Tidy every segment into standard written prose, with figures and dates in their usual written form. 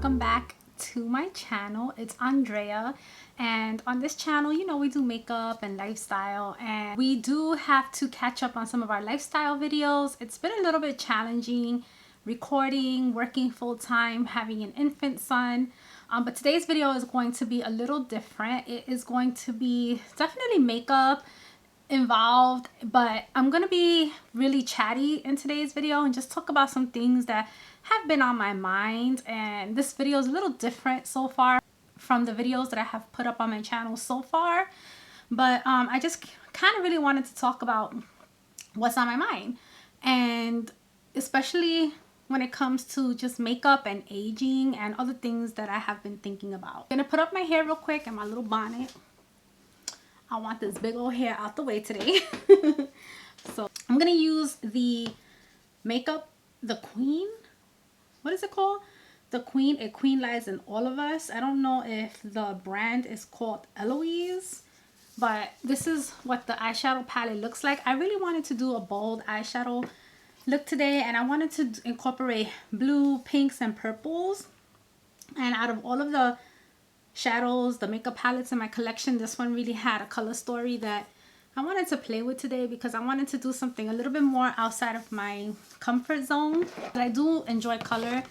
welcome back to my channel. It's Andrea, and on this channel, you know, we do makeup and lifestyle, and we do have to catch up on some of our lifestyle videos. It's been a little bit challenging recording, working full-time, having an infant son, but today's video is going to be a little different. It is going to be definitely makeup involved, but I'm gonna be really chatty in today's video and just talk about some things that have been on my mind. And this video is a little different so far from the videos that I have put up on my channel so far, but I just kind of really wanted to talk about what's on my mind, and especially when it comes to just makeup and aging and other things that I have been thinking about. I'm gonna put up my hair real quick and my little bonnet. I want this big old hair out the way today. So I'm gonna use the makeup, the Queen. What is it called? The Queen. A Queen Lies in All of Us. I don't know if the brand is called Eloise, but this is what the eyeshadow palette looks like. I really wanted to do a bold eyeshadow look today, and I wanted to incorporate blue, pinks, and purples. And out of all of the shadows, the makeup palettes in my collection, this one really had a color story that I wanted to play with today, because I wanted to do something a little bit more outside of my comfort zone. But I do enjoy color,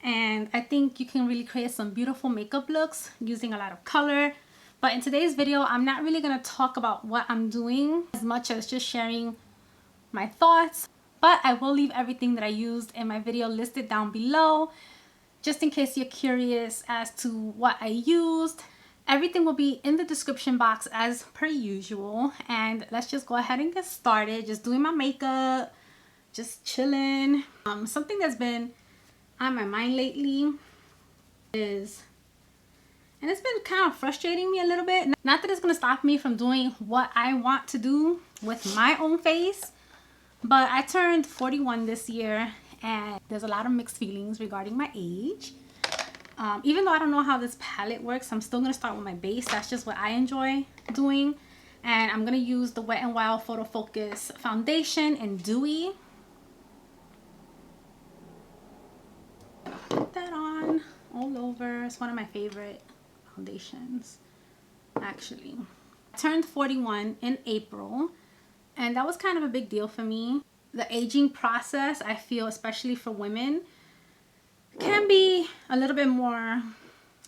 and I think you can really create some beautiful makeup looks using a lot of color. But in today's video, I'm not really going to talk about what I'm doing as much as just sharing my thoughts, but I will leave everything that I used in my video listed down below, just in case you're curious as to what I used. Everything will be in the description box as per usual. And let's just go ahead and get started. Just doing my makeup, just chilling. Something that's been on my mind lately is, and it's been kind of frustrating me a little bit. Not that it's going to stop me from doing what I want to do with my own face, but I turned 41 this year, and there's a lot of mixed feelings regarding my age. Even though I don't know how this palette works, I'm still going to start with my base. That's just what I enjoy doing. And I'm going to use the Wet n Wild Photo Focus Foundation in Dewy. Put that on all over. It's one of my favorite foundations, actually. I turned 41 in April, and that was kind of a big deal for me. The aging process, I feel, especially for women, can be a little bit more,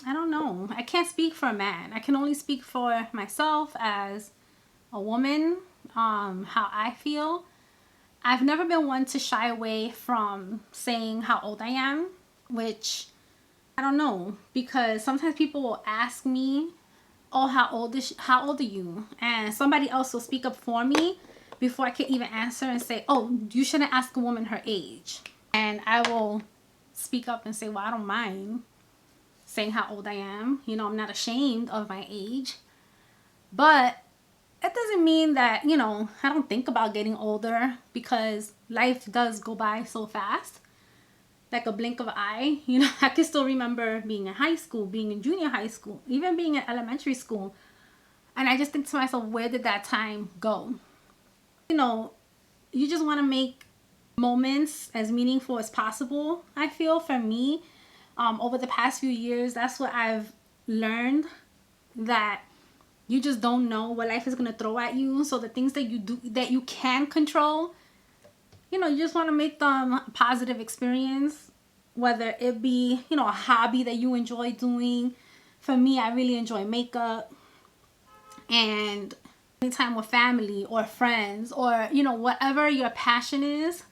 I don't know. I can't speak for a man. I can only speak for myself as a woman, how I feel. I've never been one to shy away from saying how old I am, which I don't know, because sometimes people will ask me, oh, how old are you? And somebody else will speak up for me before I can even answer and say, oh, you shouldn't ask a woman her age. And I will speak up and say, well, I don't mind saying how old I am. You know, I'm not ashamed of my age. But it doesn't mean that, you know, I don't think about getting older, because life does go by so fast, like a blink of an eye. You know, I can still remember being in high school, being in junior high school, even being in elementary school. And I just think to myself, where did that time go? You know, you just want to make moments as meaningful as possible. I feel, for me, over the past few years, that's what I've learned, that you just don't know what life is going to throw at you. So the things that you do, that you can control, you know, you just want to make them a positive experience, whether it be, you know, a hobby that you enjoy doing. For me, I really enjoy makeup, and time with family or friends, or, you know, whatever your passion is,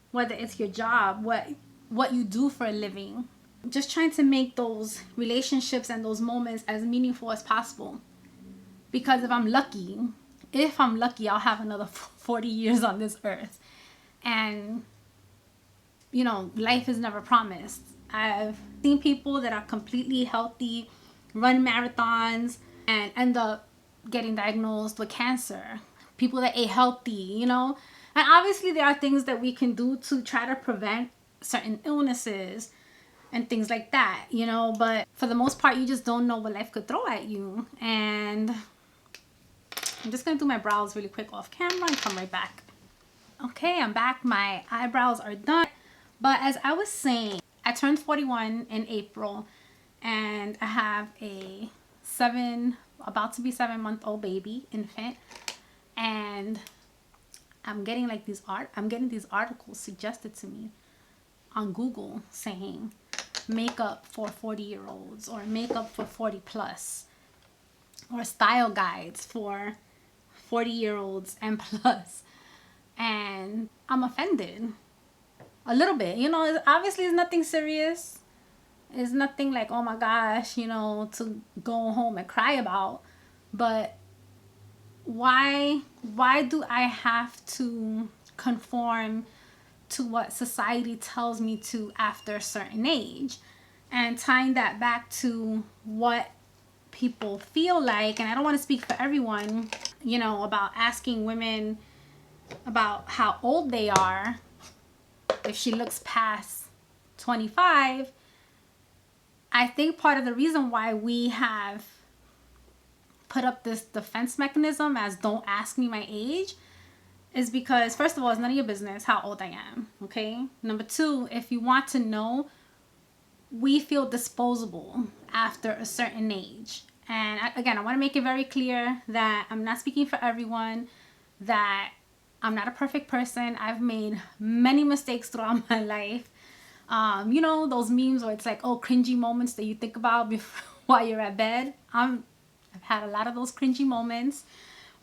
whether it's your job, what you do for a living, just trying to make those relationships and those moments as meaningful as possible. Because if I'm lucky, I'll have another 40 years on this earth. And, you know, life is never promised. I've seen people that are completely healthy run marathons and end up getting diagnosed with cancer. People that ate healthy, you know. And obviously there are things that we can do to try to prevent certain illnesses and things like that, you know. But for the most part, you just don't know what life could throw at you. And I'm just gonna do my brows really quick off camera and come right back. Okay, I'm back. My eyebrows are done. But as I was saying, I turned 41 in April, and I have a about to be 7-month-old baby, infant, and I'm getting like I'm getting these articles suggested to me on Google saying makeup for 40-year-olds or makeup for 40 plus, or style guides for 40-year-olds and plus. And I'm offended a little bit. You know, obviously it's nothing serious. It's nothing like, oh my gosh, you know, to go home and cry about. But why do I have to conform to what society tells me to after a certain age? And tying that back to what people feel like, and I don't want to speak for everyone, you know, about asking women about how old they are if she looks past 25. I think part of the reason why we have put up this defense mechanism as don't ask me my age is because, first of all, it's none of your business how old I am, okay? Number two, if you want to know, we feel disposable after a certain age. And again, I want to make it very clear that I'm not speaking for everyone, that I'm not a perfect person. I've made many mistakes throughout my life. You know, those memes where it's like, oh, cringy moments that you think about before, while you're at bed. I've had a lot of those cringy moments.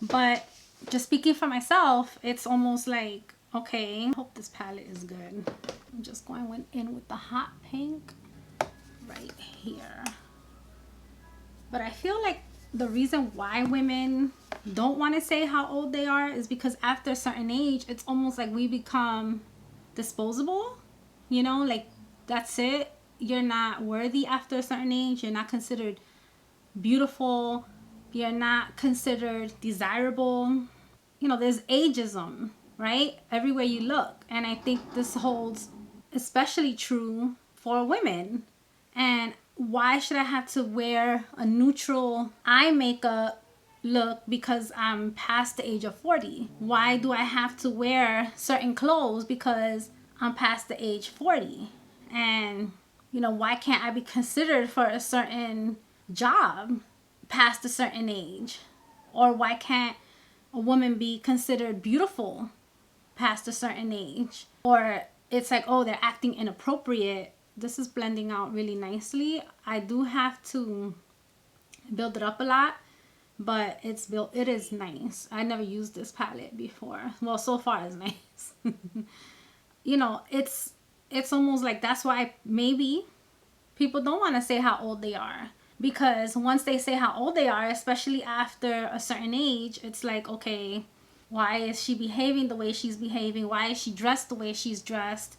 But just speaking for myself, it's almost like, okay, I hope this palette is good. I'm just going in with the hot pink right here. But I feel like the reason why women don't want to say how old they are is because after a certain age, it's almost like we become disposable. You know, like that's it. You're not worthy after a certain age. You're not considered beautiful. You're not considered desirable. You know, there's ageism, right? Everywhere you look. And I think this holds especially true for women. And why should I have to wear a neutral eye makeup look because I'm past the age of 40? Why do I have to wear certain clothes because I'm past the age 40? And, you know, why can't I be considered for a certain job past a certain age? Or why can't a woman be considered beautiful past a certain age? Or it's like, oh, they're acting inappropriate. This is blending out really nicely. I do have to build it up a lot, but it is nice. I never used this palette before. Well, so far it's nice. You know, it's almost like that's why maybe people don't want to say how old they are, because once they say how old they are, especially after a certain age, it's like, okay, why is she behaving the way she's behaving? Why is she dressed the way she's dressed?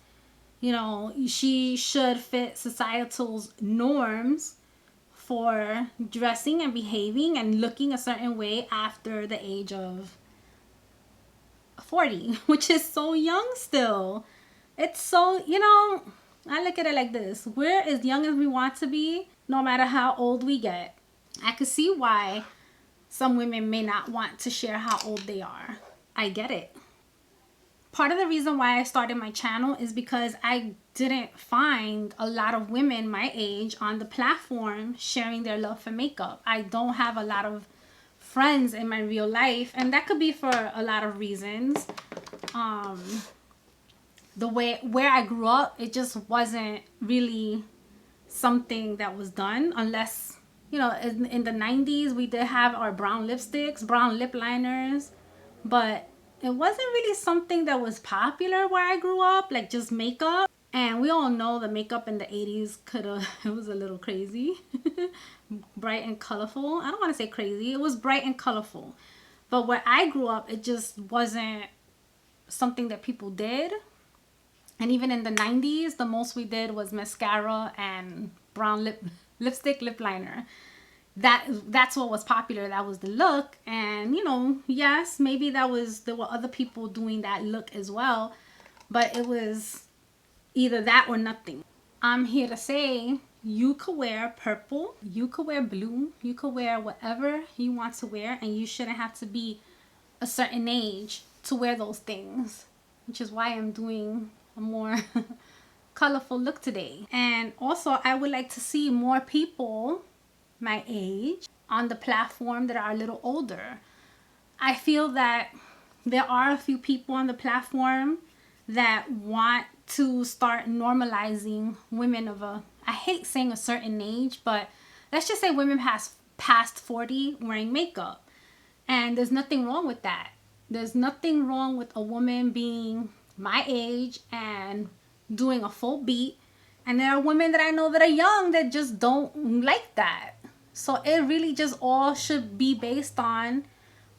You know, she should fit societal's norms for dressing and behaving and looking a certain way after the age of 40, which is so young still. It's so, you know, I look at it like this. We're as young as we want to be, no matter how old we get. I could see why some women may not want to share how old they are. I get it. Part of the reason why I started my channel is because I didn't find a lot of women my age on the platform sharing their love for makeup. I don't have a lot of friends in my real life, and that could be for a lot of reasons. The way where I grew up, it just wasn't really something that was done, unless, you know, in the 90s we did have our brown lipsticks, brown lip liners, but it wasn't really something that was popular where I grew up, like just makeup. And we all know the makeup in the 80s it was a little crazy. Bright and colorful. I don't want to say crazy, it was bright and colorful. But where I grew up, it just wasn't something that people did. And even in the 90s, the most we did was mascara and brown lipstick, lip liner. That's what was popular. That was the look. And, you know, yes, maybe there were other people doing that look as well, but it was either that or nothing. I'm here to say you could wear purple, you could wear blue, you could wear whatever you want to wear, and you shouldn't have to be a certain age to wear those things, which is why I'm doing a more colorful look today. And also, I would like to see more people my age on the platform that are a little older. I feel that there are a few people on the platform that want to start normalizing women of a, I hate saying a certain age, but let's just say women past 40 wearing makeup. And there's nothing wrong with that. There's nothing wrong with a woman being my age and doing a full beat. And there are women that I know that are young that just don't like that. So it really just all should be based on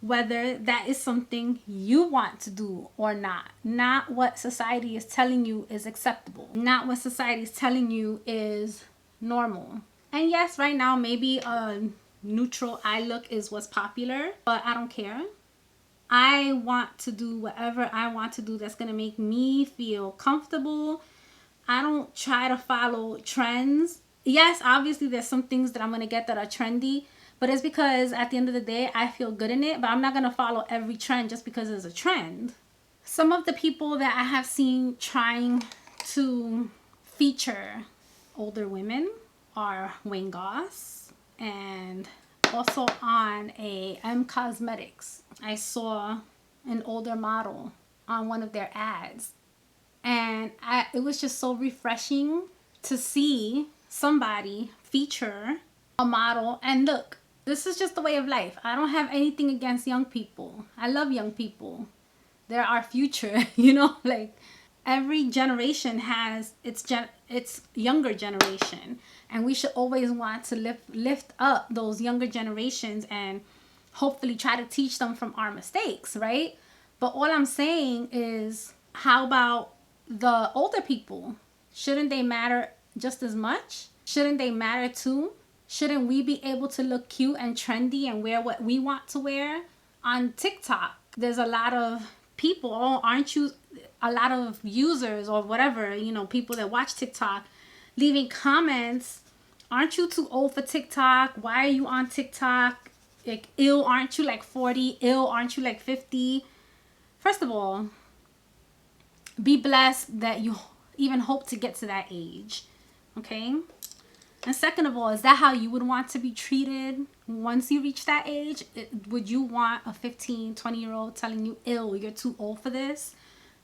whether that is something you want to do or not. Not what society is telling you is acceptable. Not what society is telling you is normal. And yes, right now maybe a neutral eye look is what's popular, but I don't care. I want to do whatever I want to do that's going to make me feel comfortable. I don't try to follow trends. Yes, obviously there's some things that I'm going to get that are trendy, but it's because at the end of the day, I feel good in it. But I'm not going to follow every trend just because it's a trend. Some of the people that I have seen trying to feature older women are Wayne Goss, and also on a M Cosmetics, I saw an older model on one of their ads. And it was just so refreshing to see somebody feature a model. And look, this is just the way of life. I don't have anything against young people. I love young people. They're our future, you know, like every generation has its younger generation. And we should always want to lift up those younger generations and hopefully try to teach them from our mistakes, right? But all I'm saying is, how about the older people? Shouldn't they matter just as much? Shouldn't they matter too? Shouldn't we be able to look cute and trendy and wear what we want to wear? On TikTok, there's a lot of people, aren't you? A lot of users or whatever, you know, people that watch TikTok leaving comments. Aren't you too old for TikTok? Why are you on TikTok? Like, ill, aren't you like 40? Ill, aren't you like 50? First of all, be blessed that you even hope to get to that age, okay? And second of all, is that how you would want to be treated once you reach that age? Would you want a 15, 20-year-old telling you, ill, you're too old for this?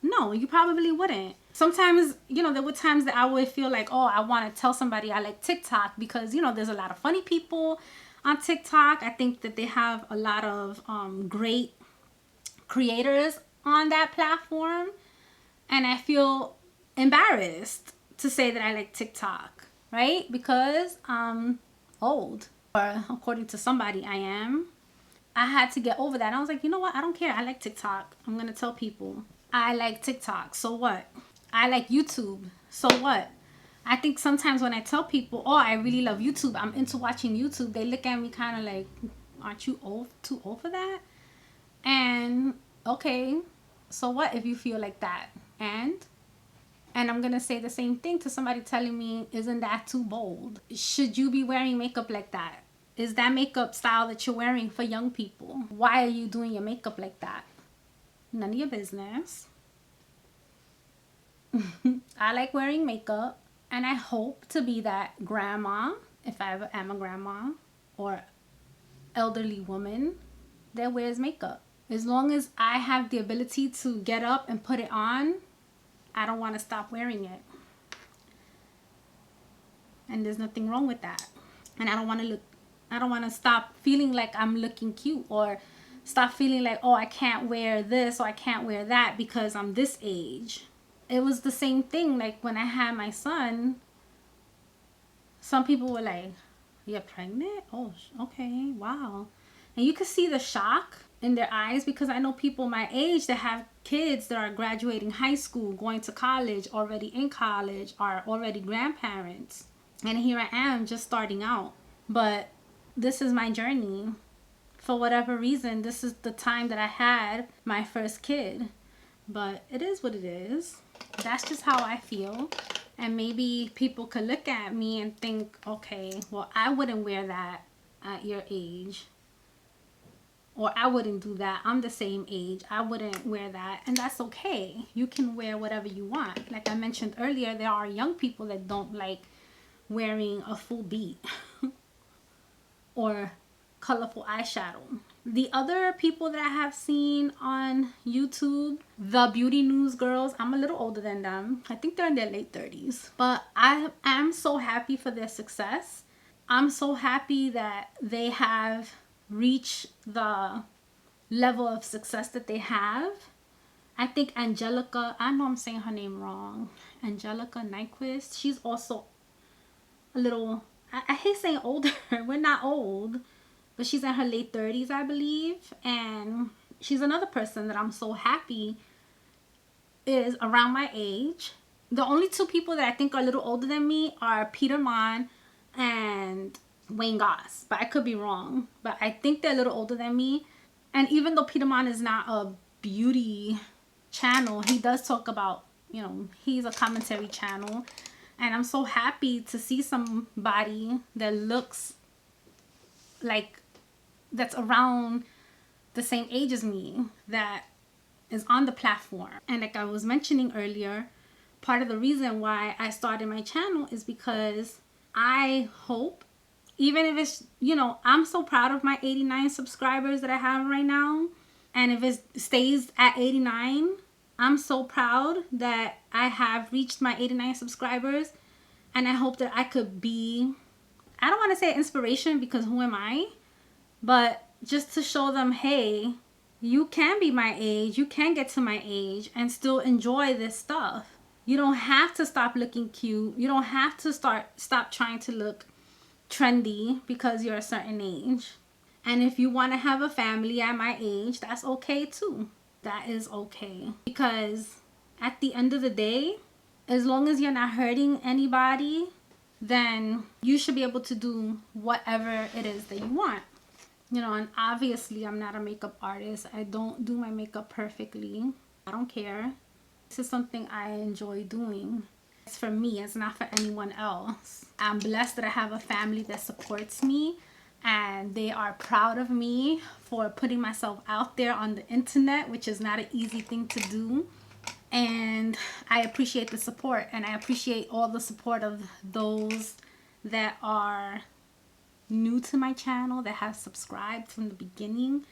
No, you probably wouldn't. Sometimes, you know, there were times that I would feel like, oh, I want to tell somebody I like TikTok because, you know, there's a lot of funny people on TikTok. I think that they have a lot of great creators on that platform. And I feel embarrassed to say that I like TikTok, right? Because I'm old, or according to somebody I am. I had to get over that. And I was like, you know what? I don't care. I like TikTok. I'm going to tell people I like TikTok. So what? I like YouTube. So what? I think sometimes when I tell people, oh, I really love YouTube, I'm into watching YouTube, they look at me kind of like, aren't you too old for that? And okay, so what if you feel like that? And I'm going to say the same thing to somebody telling me, isn't that too bold? Should you be wearing makeup like that? Is that makeup style that you're wearing for young people? Why are you doing your makeup like that? None of your business. I like wearing makeup, and I hope to be that grandma, if I ever am a grandma, or elderly woman that wears makeup. As long as I have the ability to get up and put it on, I don't want to stop wearing it. And there's nothing wrong with that. And I don't want to stop feeling like I'm looking cute, or stop feeling like, oh, I can't wear this or I can't wear that because I'm this age. It was the same thing like when I had my son. Some people were like, you're pregnant? Oh, okay, wow. And you could see the shock in their eyes, because I know people my age that have kids that are graduating high school, going to college, already in college, are already grandparents. And here I am just starting out. But this is my journey. For whatever reason, this is the time that I had my first kid. But it is what it is. That's just how I feel. And maybe people could look at me and think, okay, well, I wouldn't wear that at your age. or I wouldn't do that. I'm the same age. I wouldn't wear that, and that's okay. You can wear whatever you want. Like I mentioned earlier, there are young people that don't like wearing a full beat or colorful eyeshadow. The other people that I have seen on YouTube, the beauty news girls, I'm a little older than them. I think they're in their late 30s. But I am so happy for their success. I'm so happy that they have reached the level of success that they have. I think Angelica, I know I'm saying her name wrong, Angelica Nyquist, she's also a little, I hate saying older. We're not old, but she's in her late 30s, I believe. And she's another person that I'm so happy is around my age. The only two people that I think are a little older than me are Peter Mon and Wayne Goss, but I could be wrong. But I think they're a little older than me. And even though Peter Mon is not a beauty channel, he does talk about, you know, he's a commentary channel. And I'm so happy to see somebody that looks like, that's around the same age as me, that is on the platform. And like I was mentioning earlier, part of the reason why I started my channel is because I hope, even if it's, you know, I'm so proud of my 89 subscribers that I have right now. And if it stays at 89, I'm so proud that I have reached my 89 subscribers. And I hope that I could be, I don't want to say inspiration because who am I? But just to show them, hey, you can be my age, you can get to my age and still enjoy this stuff. You don't have to stop looking cute. You don't have to stop trying to look trendy because you're a certain age. And if you want to have a family at my age, that's okay too. That is okay. Because at the end of the day, as long as you're not hurting anybody, then you should be able to do whatever it is that you want. You know, and obviously I'm not a makeup artist. I don't do my makeup perfectly. I don't care. This is something I enjoy doing. It's for me, it's not for anyone else. I'm blessed that I have a family that supports me and they are proud of me for putting myself out there on the internet, which is not an easy thing to do. And I appreciate the support, and I appreciate all the support of those that are new to my channel, that have subscribed from the beginning,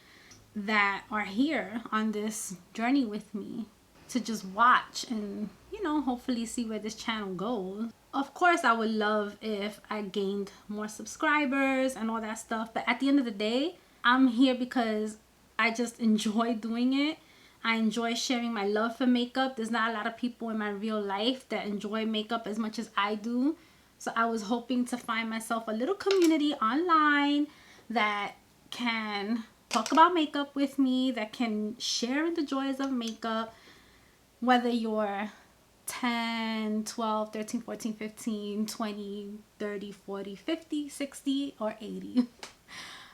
that are here on this journey with me to just watch and, you know, hopefully see where this channel goes. Of course, I would love if I gained more subscribers and all that stuff, but at the end of the day, I'm here because I just enjoy doing it. I enjoy sharing my love for makeup. There's not a lot of people in my real life that enjoy makeup as much as I do. So I was hoping to find myself a little community online that can talk about makeup with me, that can share in the joys of makeup, whether you're 10, 12, 13, 14, 15, 20, 30, 40, 50, 60, or 80.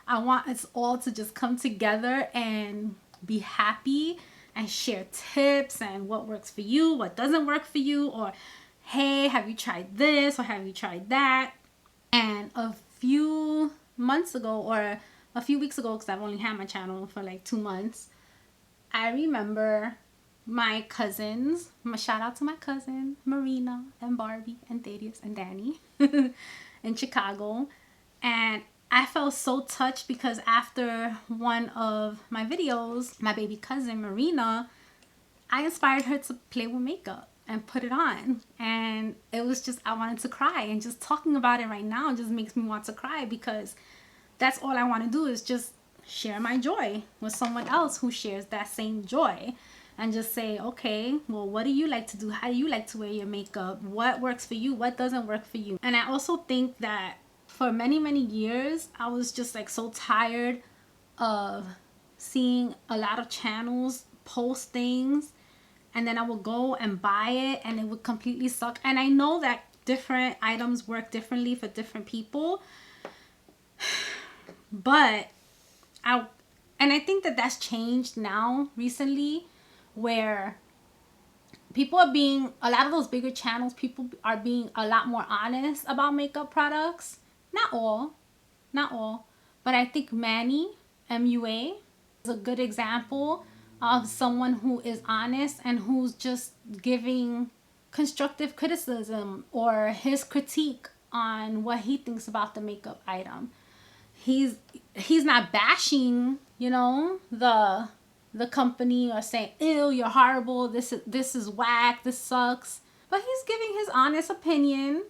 I want us all to just come together and be happy and share tips and what works for you, what doesn't work for you, or hey, have you tried this or have you tried that? And a few months ago, or a few weeks ago, because I've only had my channel for like 2 months, I remember my cousins, shout out to my cousin Marina and Barbie and Thaddeus and Danny in Chicago. And I felt so touched because after one of my videos, my baby cousin Marina, I inspired her to play with makeup and put it on. And it was just, I wanted to cry. And just talking about it right now just makes me want to cry, because that's all I want to do is just share my joy with someone else who shares that same joy. And just say, okay, well, what do you like to do? How do you like to wear your makeup? What works for you? What doesn't work for you? And I also think that for many, many years, I was just like so tired of seeing a lot of channels post things and then I would go and buy it and it would completely suck. And I know that different items work differently for different people, but I think that that's changed now recently, where people are being, a lot of those bigger channels, people are being a lot more honest about makeup products. Not all, but I think Manny, MUA, a good example of someone who is honest and who's just giving constructive criticism or his critique on what he thinks about the makeup item. He's not bashing, you know, the company or saying, ew, you're horrible, this is whack, this sucks. But he's giving his honest opinion,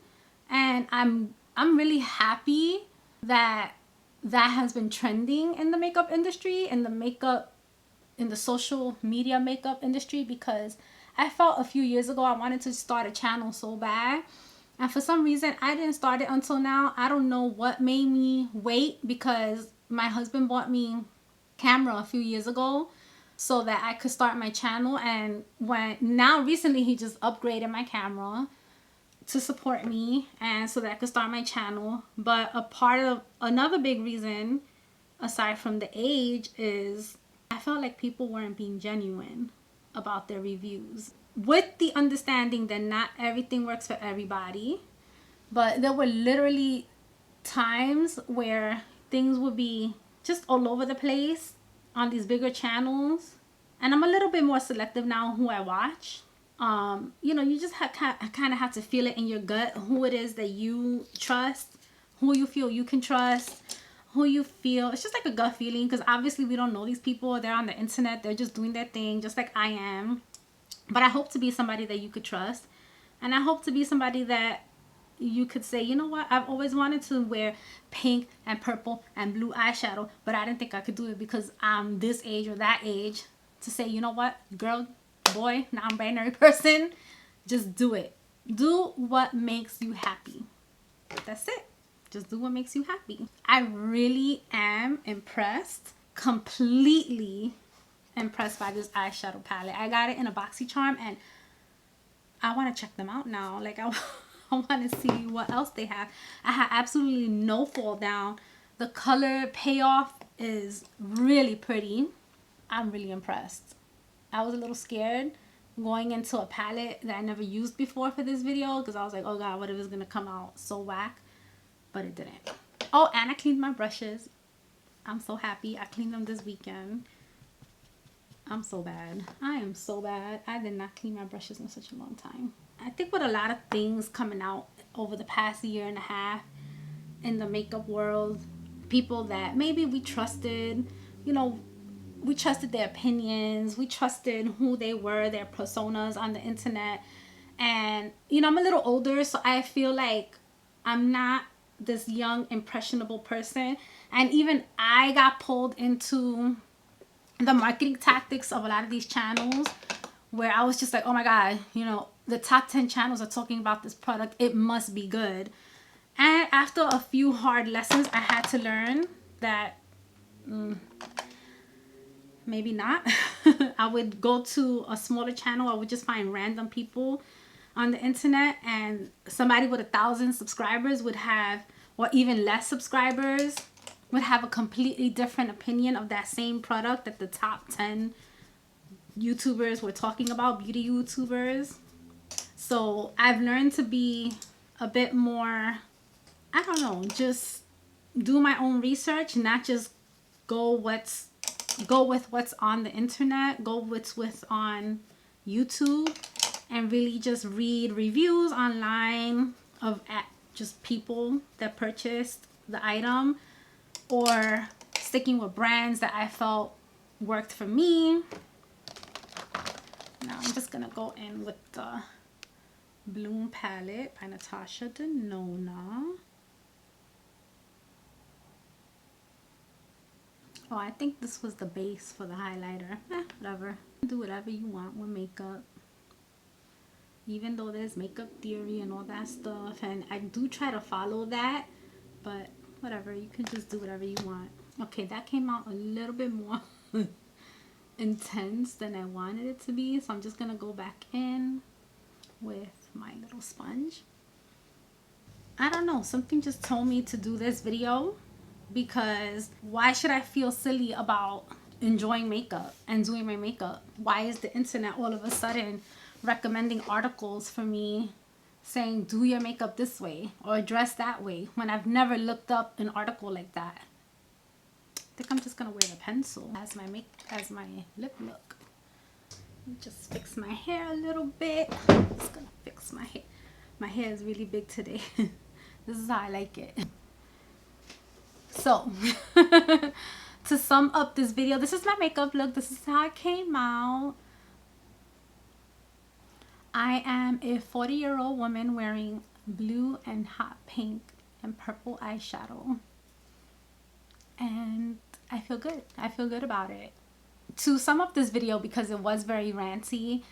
and I'm really happy that that has been trending in the makeup industry, in the social media makeup industry, because I felt a few years ago I wanted to start a channel so bad, and for some reason I didn't start it until now. I don't know what made me wait, because my husband bought me camera a few years ago so that I could start my channel, and recently he just upgraded my camera to support me and so that I could start my channel. But a part of another big reason aside from the age is I felt like people weren't being genuine about their reviews, with the understanding that not everything works for everybody. But there were literally times where things would be just all over the place on these bigger channels, and I'm a little bit more selective now who I watch. You know, you just kind of have to feel it in your gut who it is that you trust, who you feel you can trust, who you feel. It's just like a gut feeling, because obviously we don't know these people. They're on the internet. They're just doing their thing, just like I am. But I hope to be somebody that you could trust, and I hope to be somebody that you could say, you know what, I've always wanted to wear pink and purple and blue eyeshadow, but I didn't think I could do it because I'm this age or that age. To say, you know what, girl, boy, non-binary person, just do it. Do what makes you happy. That's it. Just do what makes you happy. I really am impressed, completely impressed by this eyeshadow palette. I got it in a BoxyCharm, and I want to check them out now. Like, I want to see what else they have. I have absolutely no fall down. The color payoff is really pretty. I'm really impressed. I was a little scared going into a palette that I never used before for this video, because I was like, oh god, what if it's gonna come out so whack? But it didn't. Oh, and I cleaned my brushes. I'm so happy. I cleaned them this weekend. I'm so bad. I am so bad. I did not clean my brushes in such a long time. I think with a lot of things coming out over the past year and a half in the makeup world, people that maybe we trusted, you know, we trusted their opinions, we trusted who they were, their personas on the internet. And, you know, I'm a little older, so I feel like I'm not this young, impressionable person. And even I got pulled into the marketing tactics of a lot of these channels, where I was just like, oh my god, you know, the top 10 channels are talking about this product, it must be good. And after a few hard lessons, I had to learn that maybe not. I would go to a smaller channel. I would just find random people on the internet, and somebody with 1,000 subscribers would have, or even less subscribers, would have a completely different opinion of that same product that the top 10 YouTubers were talking about, beauty YouTubers. So I've learned to be a bit more, I don't know, just do my own research, not just go with what's on the internet, go with what's on YouTube, and really just read reviews online of just people that purchased the item, or sticking with brands that I felt worked for me. Now I'm just gonna go in with the Bloom palette by Natasha Denona. Oh, I think this was the base for the highlighter. Whatever. Do whatever you want with makeup. Even though there's makeup theory and all that stuff, and I do try to follow that, but whatever, you can just do whatever you want. Okay, that came out a little bit more intense than I wanted it to be, so I'm just gonna go back in with my little sponge. I don't know, something just told me to do this video, because why should I feel silly about enjoying makeup and doing my makeup? Why is the internet all of a sudden recommending articles for me saying do your makeup this way or dress that way, when I've never looked up an article like that? think I'm just gonna wear the pencil as my lip look. Just fix my hair a little bit. I'm just gonna fix my hair. My hair is really big today. This is how I like it. So to sum up this video, this is my makeup look. This is how it came out. I am a 40-year-old woman wearing blue and hot pink and purple eyeshadow, and I feel good. I feel good about it. To sum up this video, because it was very ranty,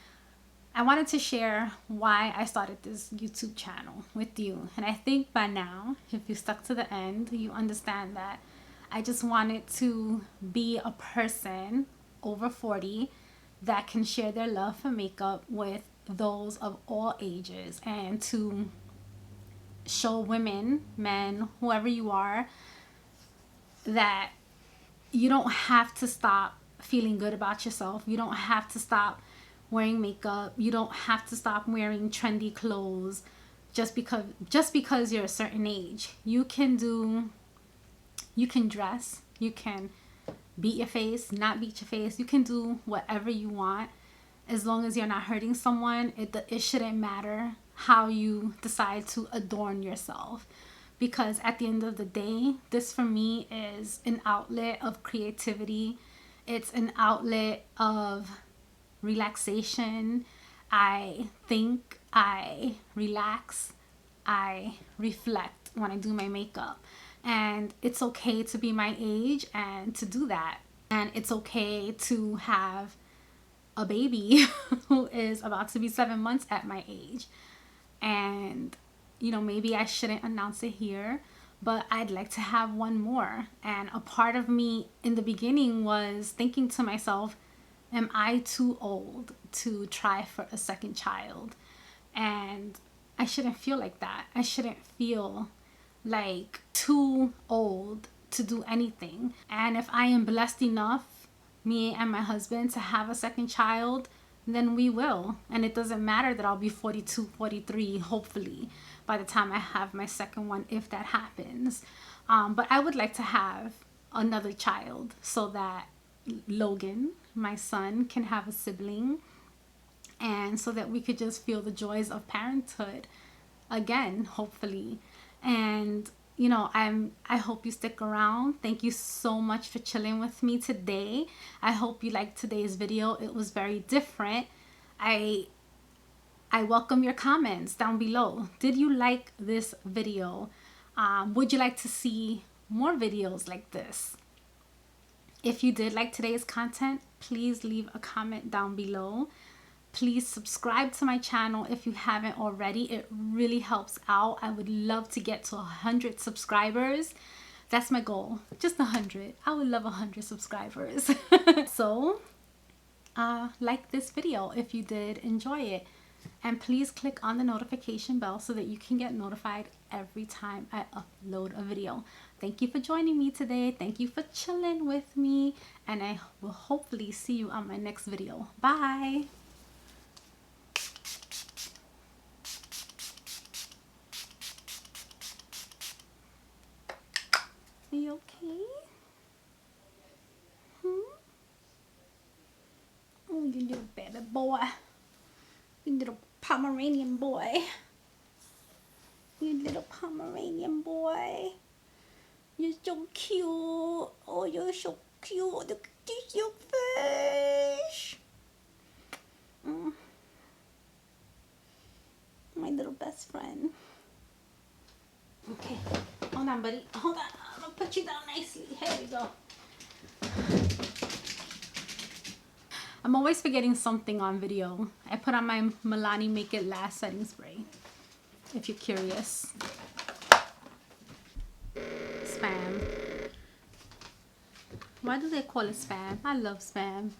I wanted to share why I started this YouTube channel with you. And I think by now, if you stuck to the end, you understand that I just wanted to be a person over 40 that can share their love for makeup with those of all ages, and to show women, men, whoever you are, that you don't have to stop feeling good about yourself. You don't have to stop wearing makeup. You don't have to stop wearing trendy clothes just because you're a certain age. You can dress, you can beat your face, not beat your face. You can do whatever you want as long as you're not hurting someone. It shouldn't matter how you decide to adorn yourself, because at the end of the day, this for me is an outlet of creativity. It's an outlet of relaxation. I think, I relax, I reflect when I do my makeup. And it's okay to be my age and to do that. And it's okay to have a baby who is about to be 7 months at my age. And, you know, maybe I shouldn't announce it here, but I'd like to have one more. And a part of me in the beginning was thinking to myself, am I too old to try for a second child? And I shouldn't feel like that. I shouldn't feel like too old to do anything. And if I am blessed enough, me and my husband, to have a second child, then we will. And it doesn't matter that I'll be 42, 43, hopefully, by the time I have my second one, if that happens. But I would like to have another child so that Logan, my son, can have a sibling, and so that we could just feel the joys of parenthood again, hopefully. And you know, I hope you stick around. Thank you so much for chilling with me today. I hope you liked today's video. It was very different. I welcome your comments down below. Did you like this video? Would you like to see more videos like this? If you did like today's content, please leave a comment down below. Please subscribe to my channel if you haven't already. It really helps out. I would love to get to 100 subscribers. That's my goal, just 100. I would love 100 subscribers. So like this video if you did enjoy it, and please click on the notification bell so that you can get notified every time I upload a video. Thank you for joining me today. Thank you for chilling with me, and I will hopefully see you on my next video. Bye. Are you okay? Oh, you little baby boy. You little Pomeranian boy. You little Pomeranian boy. You're so cute. Oh, you're so cute. Look at this, your face. My little best friend. Okay. Hold on, buddy. Hold on. I'm going to put you down nicely. Here we go. I'm always forgetting something on video. I put on my Milani Make It Last setting spray, if you're curious. Spam. Why do they call it spam? I love spam.